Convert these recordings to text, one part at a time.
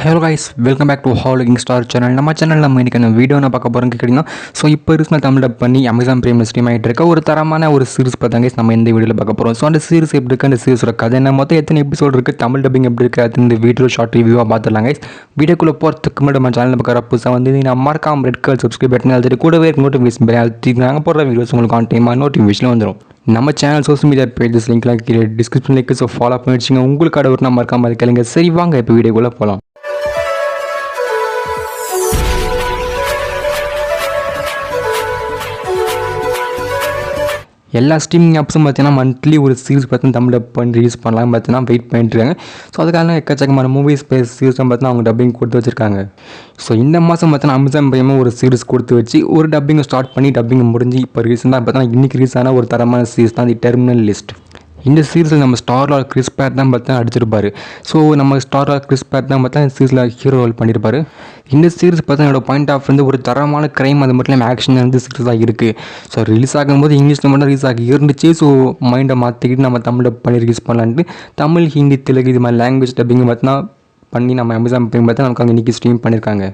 Hello guys, welcome back to hauling star channel. நம்ம சேனலில் நம்ம இன்றைக்கி அந்த வீடியோ நான் பார்க்க போகிறோம் கேட்டிங்கன்னா, ஸோ இப்போ ரீசெண்டாக தமிழ் டப் பண்ணி அமேசான் பிரைமில் ஸ்ட்ரீம் ஆகிட்டு இருக்க ஒரு தரமான ஒரு சீரிஸ் பார்த்தாங்க நம்ம இந்த வீடியோவில் பார்க்க போகிறோம். ஸோ அந்த சீரிஸ் எப்படி இருக்குது, அந்த சீரிஸோட கதை என்ன, மொத்தம் எத்தனை எபிசோட் இருக்குது, தமிழ் டப்பிங் எப்படி இருக்குது, அது இந்த வீடியோ ஷார்ட் ரிவ்யூவாக பார்த்துடலாம் கைஸ். வீடியோக்குள்ளே போகிறதுக்கு முன்னாடி நம்ம சேனலில் பார்க்குற புதுசாக வந்து நான் மறக்காம ரெட் கலர் சப்ஸ்கிரைப் பட்டன் அழுத்திட்டு கூடவே நோட்டிஃபிகேஷன் பண்ணி அழுத்தி நாங்கள் போடுற வீடியோஸ் உங்களுக்கு ஆன் டைமாக நோட்டிஃபிகேஷன் வந்துடும். நம்ம சேனல் சோஷியல் மீடியா பேஜஸ் லிங்க்லாம் கீழே டிஸ்கிரிப்ஷன் லிங்க், ஸோ ஃபாலோ பண்ணி வச்சுங்க. உங்களுக்கு ஒரு நான் மறக்காம அது கேளுங்க. சரி வாங்க இப்போ வீடியோக்குள்ளே போகலாம். எல்லா ஸ்ட்ரீமிங் ஆப்ஸும் பார்த்தீங்கன்னா மந்த்லி ஒரு சீரிஸ் பார்த்தீங்கன்னா தமிழ் டப் பண்ணி ரிலீஸ் பண்ணலாம் பார்த்தீங்கன்னா வெயிட் பண்ணிட்டுருக்காங்க. ஸோ அதுக்காக எக்கச்சக்கமான மூவிஸ் சீரிஸும் பார்த்தீங்கன்னா அவங்க டப்பிங் கொடுத்து வச்சுருக்காங்க. ஸோ இந்த மாதம் பார்த்தீங்கன்னா அமேசான் பிரைமும் ஒரு சீரிஸ் கொடுத்து வச்சு ஒரு டப்பிங்கை ஸ்டார்ட் பண்ணி டப்பிங் முடிஞ்சு இப்போ ரீசெண்டாக பார்த்தீங்கன்னா இன்றைக்கி ரிலீஸ் ஆன ஒரு தரமான சீரிஸ் தான் தி டெர்மினல் லிஸ்ட். இந்த சீரிஸில் நம்ம ஸ்டார்லார்ட் கிறிஸ் பேட் தான் பார்த்தா அடிச்சிருப்பார். ஸோ நம்ம ஸ்டார்லார்ட் கிறிஸ் பேட் தான் பார்த்தா இந்த சீரிஸில் ஹீரோ ரோல் பண்ணியிருப்பார். இந்த சீரிஸ் பார்த்தா என்னோட பாயிண்ட் ஆஃப் வந்து ஒரு தரமான கிரைம், அது மட்டும் இல்லாமல் ஆக்ஷன் வந்து சீரிஸாக இருக்குது. ஸோ ரிலீஸ் ஆகும்போது இங்கிலீஷில் மட்டும் ரிலீஸ் ஆகி இருந்துச்சு. ஸோ மைண்டை மாற்றிக்கிட்டு நம்ம தமிழ் டப் பண்ணி ரிலீஸ் பண்ணலான்ட்டு தமிழ், ஹிந்தி, தெலுங்கு இது மாதிரி லாங்குவேஜ் டப்பிங் பார்த்தா பண்ணி நம்ம அமேசான் பிரைம் பார்த்தா நமக்கு அங்கே இன்றைக்கி ஸ்ட்ரீம் பண்ணியிருக்காங்க.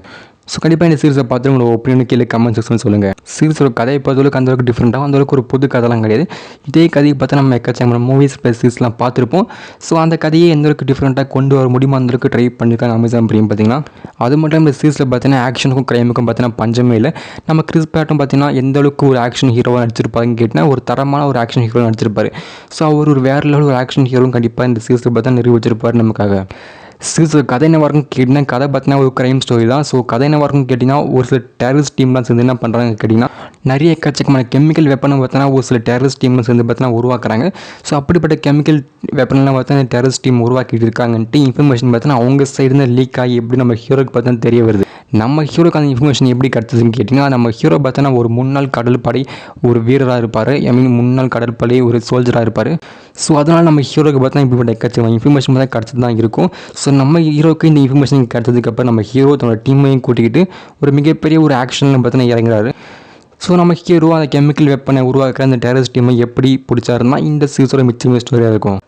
ஸோ கண்டிப்பாக இந்த சீரிஸை பார்த்து உங்களோட ஒப்பீனியன் கீழே கமெண்ட் செக்ஷன் சொல்லுங்கள். சீரிஸோட கதையை பொறுத்தவரைக்கும் அந்தளவுக்கு டிஃப்ரெண்ட்டாகும், அந்தளவுக்கு ஒரு புது கதைலாம் கிடையாது. இதே கதையை பார்த்தா நம்ம எக்கச்சக்கமான மூவிஸ் ப்ளஸ் சீரிஸ்லாம் பார்த்துருப்போம். ஸோ அந்த கதையை எந்தளவுக்கு டிஃப்ரெண்ட்டாக கொண்டு வர முடியுமோ அந்தளவுக்கு ட்ரை பண்ணியிருக்காங்க அமேசான் பிரைம் பார்த்தீங்கன்னா. அது மட்டும் இந்த சீரிஸில் பார்த்தீங்கன்னா ஆக்ஷனுக்கும் கிரைமுக்கும் பார்த்தீங்கன்னா பஞ்சமே இல்லை. நம்ம கிறிஸ் பேட்டும் பார்த்தீங்கன்னா எந்தளவுக்கு ஒரு ஆக்ஷன் ஹீரோவாக நடிச்சிருப்பாருன்னு கேட்டால் ஒரு தரமான ஒரு ஆக்ஷன் ஹீரோ நடிச்சிருப்பார். ஸோ அவர் ஒரு வேறு லெவல் ஒரு ஆக்ஷன் ஹீரோவும் கண்டிப்பாக இந்த சீரிஸில் பார்த்தா நிரூபிச்சிருப்பார் நமக்காக. சீரிஸில் கதை என்ன வரைக்கும் கேட்டிங்கன்னா, கதை பார்த்தீங்கன்னா ஒரு க்ரைம் ஸ்டோரி தான். ஸோ கதை என்ன வரைக்கும் கேட்டிங்கன்னா, ஒரு சில டெரரிஸ்ட் டீம்லாம் சேர்ந்து என்ன பண்ணுறாங்க கேட்டிங்கன்னா, நிறைய எக்கச்சக்கமான கெமிக்கல் வெப்பனை பார்த்தீங்கன்னா ஒரு சில டெரரிஸ்ட் டீம்லாம் சேர்ந்து பார்த்தீங்கன்னா உருவாக்குறாங்க. ஸோ அப்படிப்பட்ட கெமிக்கல் வெப்பன்லாம் பார்த்தீங்கன்னா டெரரிஸ்ட் டீம் உருவாக்கிட்டு இருக்காங்கன்ட்டு இன்ஃபர்மேஷன் பார்த்தீங்கன்னா அவங்க சைடு லீக் ஆகி எப்படி நம்ம ஹீரோக்கு பார்த்தீங்கன்னா தெரிய வருது. நம்ம ஹீரோக்கு அந்த இன்ஃபர்மேஷன் எப்படி கிடச்சதுன்னு கேட்டிங்கன்னா, நம்ம ஹீரோ பார்த்தோன்னா ஒரு முன்னாள் கடற்படை ஒரு வீரராக இருப்பார். முன்னாள் கடற்படை ஒரு சோல்ஜராக இருப்பார். ஸோ அதனால் நம்ம ஹீரோக்கு பார்த்தா இப்படிப்பட்ட எக்கச்சக்கமான இன்ஃபர்மேஷன் தான் கிடச்சது தான் இருக்கும். ஸோ நம்ம ஹீரோக்கு இந்த இன்ஃபர்மேஷன் கிடச்சதுக்கப்புறம் நம்ம ஹீரோ தன்னோட டீமையும் கூட்டிக்கிட்டு ஒரு மிகப்பெரிய ஒரு ஆக்ஷனில் பார்த்தீங்கன்னா இறங்குறாரு. ஸோ நம்ம ஹீரோ அந்த கெமிக்கல் வெப்பனை உருவாக்குற அந்த டெரரிஸ்ட் டீமை எப்படி பிடிச்சாருன்னா இந்த சீரிஸோட மிச்சமே ஸ்டோரியாக இருக்கும்.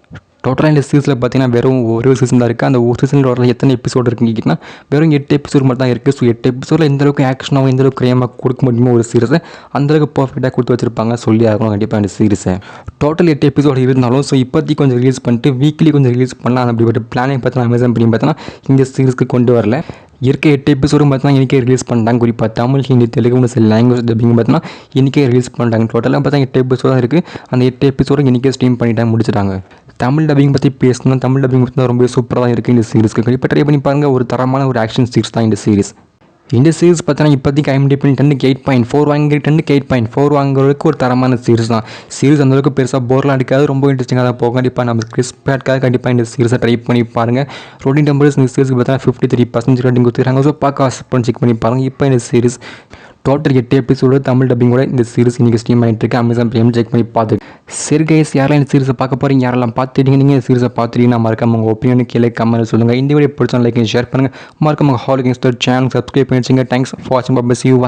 டோட்டலாக இந்த சீரிஸில் பார்த்தீங்கன்னா வெறும் ஒரு சீசன் தான் இருக்குது. அந்த ஒரு சீசனில் டோட்டலாக எத்தனை எபிசோடு இருக்குன்னு கேட்டிங்கன்னா வெறும் 8 எபிசோடு மட்டும் தான் இருக்குது. ஸோ 8 எபிசோடில் எந்தளவுக்கு ஆக்ஷனாகவும் எந்தளவுக்கு கிரைமாக கொடுக்க முடியுமோ ஒரு சீரிஸை அந்தளவுக்கு பர்ஃபெக்டாக கொடுத்து வச்சிருப்பாங்க. சொல்லி ஆகணும் கண்டிப்பாக இந்த சீரிஸை. டோட்டல் 8 எபிசோடு இருந்தாலும் ஸோ இப்போதைக்கு கொஞ்சம் ரிலீஸ் பண்ணிட்டு வீக்லி கொஞ்சம் ரிலீஸ் பண்ணலாம் அப்படிப்பட்ட பிளானிங் பார்த்தா அமேசான் பண்ணி பார்த்தோன்னா இந்த சீரிஸ்க்கு கொண்டு வரல. இருக்க 8 எபிசோடும் பார்த்தா இன்றைக்கே ரிலீஸ் பண்ணிட்டாங்க. குறிப்பாக தமிழ், ஹிந்தி, தெலுங்கு சில லாங்குவேஜ் டப்பிங் பார்த்தோன்னா இன்றைக்கே ரிலீஸ் பண்ணிட்டாங்க. டோட்டலாக பார்த்தா 8 எபிசோடு தான் இருக்குது. அந்த 8 எபிசோடு இன்றைக்கே ஸ்ட்ரீம் பண்ணிட்டாங்க, முடிச்சிட்டாங்க. தமிழ் டப்பிங் பற்றி பேசணும். தமிழ் டப்பிங் பற்றி ரொம்ப சூப்பராக தான் இருக்குது இந்த சீரிஸ்க்கு. கண்டிப்பாக ட்ரை பண்ணி பாருங்கள். ஒரு தரமான ஒரு ஆக்ஷன் சீரிஸ் தான் இந்த சீரிஸ். இந்த சீரிஸ் பார்த்தோன்னா இப்போதைக்கு IMDb 10க்கு 8.4 வாங்கி 10க்கு 8.4 வாங்குறதுக்கு ஒரு தரமான சீரிஸ் தான். சீரிஸ் அந்தளவுக்கு பெருசாக போர்லாம் அடிக்காது, ரொம்ப இன்ட்ரெஸ்டிங்காக தான் போகும். கண்டிப்பாக நம்ம கிறிஸ் பேட்காக கண்டிப்பாக இந்த சீரிஸை ட்ரை பண்ணி பாருங்கள். ரோட்டிங் நம்பர்ஸ் இந்த சீரிஸ்க்கு பார்த்தா 53% ரேட்டிங் கொடுத்துருக்காங்க. ஸோ பார்க்க செக் பண்ணி பாருங்கள். இப்போ இந்த சீரிஸ் டோட்டல் 8 எபிசோடு தமிழ் டப்பிங்கோட இந்த சீரிஸ் இன்றைக்கி ஸ்ட்ரீம் பண்ணிட்டு இருக்கு. அமேசான் பிரைம் செக் பண்ணி பார்த்து. சரி கைஸ், யாரெல்லாம் இந்த சீரிஸை பார்க்க போகிறீங்க, யாரெல்லாம் பார்த்துட்டீங்க, நீங்கள் இந்த சீரிஸை பார்த்துட்டீங்கன்னா மறக்காம உங்கள் ஒப்பீனியன் கீழே கமெண்ட் சொல்லுங்கள். இந்த வீடியோ பிடிச்சா லைக் ஷேர் பண்ணுங்கள். மறக்காம ஹாலிங் ஸ்டார் சேனல் சப்ஸ்கிரைப் பண்ணி வச்சுங்க. தேங்க்ஸ் ஃபார் வாட்சிங். பை. See you.